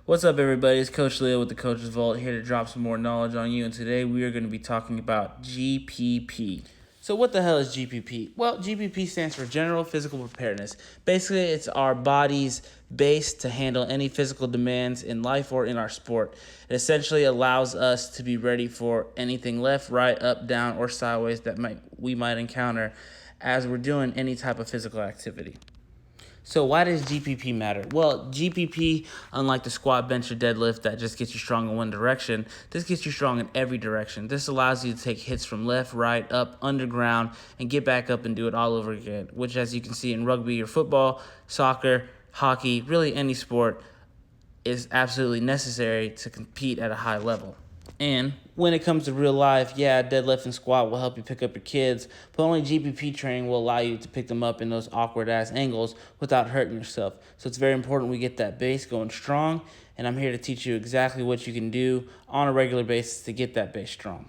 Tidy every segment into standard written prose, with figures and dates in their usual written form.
What's up, everybody? It's Coach Leo with the Coach's Vault, here to drop some more knowledge on you. And today we are going to be talking about GPP. So what the hell is GPP? Well, GPP stands for General Physical Preparedness. Basically, it's our body's base to handle any physical demands in life or in our sport. It essentially allows us to be ready for anything left, right, up, down, or sideways that we might encounter as we're doing any type of physical activity. So why does GPP matter? Well, GPP, unlike the squat, bench, or deadlift that just gets you strong in one direction, this gets you strong in every direction. This allows you to take hits from left, right, up, underground, and get back up and do it all over again, which, as you can see in rugby or football, soccer, hockey, really any sport, is absolutely necessary to compete at a high level. And when it comes to real life, deadlift and squat will help you pick up your kids, but only GPP training will allow you to pick them up in those awkward-ass angles without hurting yourself. So it's very important we get that base going strong, and I'm here to teach you exactly what you can do on a regular basis to get that base strong.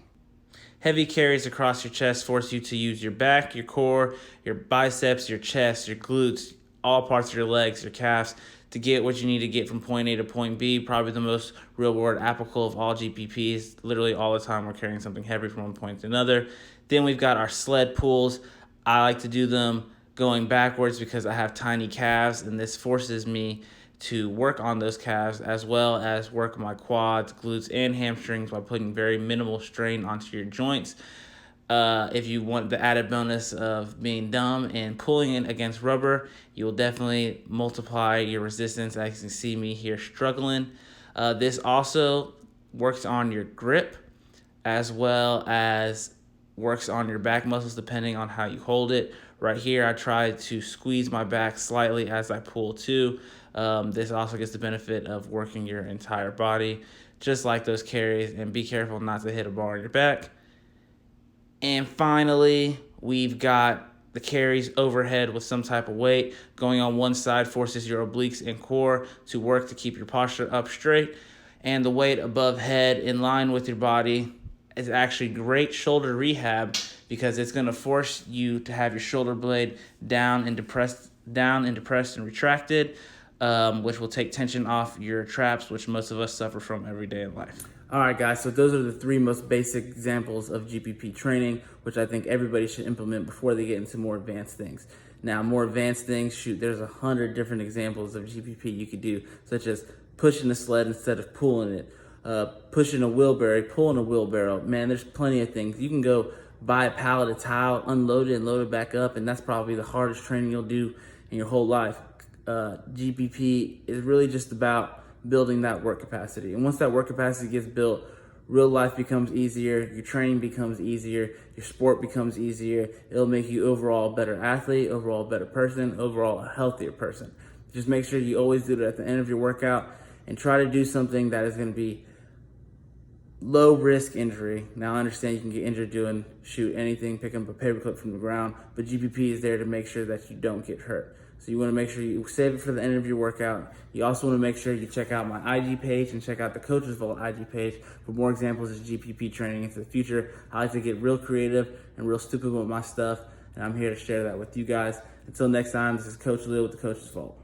Heavy carries across your chest force you to use your back, your core, your biceps, your chest, your glutes, all parts of your legs, your calves, to get what you need to get from point A to point B. Probably the most real-world applicable of all GPPs. Literally all the time we're carrying something heavy from one point to another. Then we've got our sled pulls. I like to do them going backwards because I have tiny calves, and this forces me to work on those calves as well as work my quads, glutes, and hamstrings by putting very minimal strain onto your joints. If you want the added bonus of being dumb and pulling it against rubber, you will definitely multiply your resistance. As you can see me here struggling. This also works on your grip as well as works on your back muscles depending on how you hold it. Right here, I try to squeeze my back slightly as I pull too. This also gets the benefit of working your entire body, just like those carries, and be careful not to hit a bar on your back. And finally, we've got the carries overhead with some type of weight. Going on one side forces your obliques and core to work to keep your posture up straight. And the weight above head in line with your body is actually great shoulder rehab because it's going to force you to have your shoulder blade down and depressed and retracted, which will take tension off your traps, which most of us suffer from every day in life. All right, guys, so those are the three most basic examples of GPP training, which I think everybody should implement before they get into more advanced things. Now, more advanced things, there's 100 different examples of GPP you could do, such as pushing a sled instead of pulling it, pushing a wheelbarrow, pulling a wheelbarrow. Man, there's plenty of things. You can go buy a pallet of tile, unload it, and load it back up, and that's probably the hardest training you'll do in your whole life. GPP is really just about building that work capacity. And once that work capacity gets built, real life becomes easier, your training becomes easier, your sport becomes easier. It'll make you overall a better athlete, overall a better person, overall a healthier person. Just make sure you always do it at the end of your workout and try to do something that is going to be low risk injury. Now, I understand you can get injured doing anything, picking up a paperclip from the ground, but GPP is there to make sure that you don't get hurt. So you want to make sure you save it for the end of your workout. You also want to make sure you check out my IG page and check out the Coach's Vault IG page for more examples of GPP training into the future. I like to get real creative and real stupid with my stuff, and I'm here to share that with you guys. Until next time, this is Coach Leo with the Coach's Vault.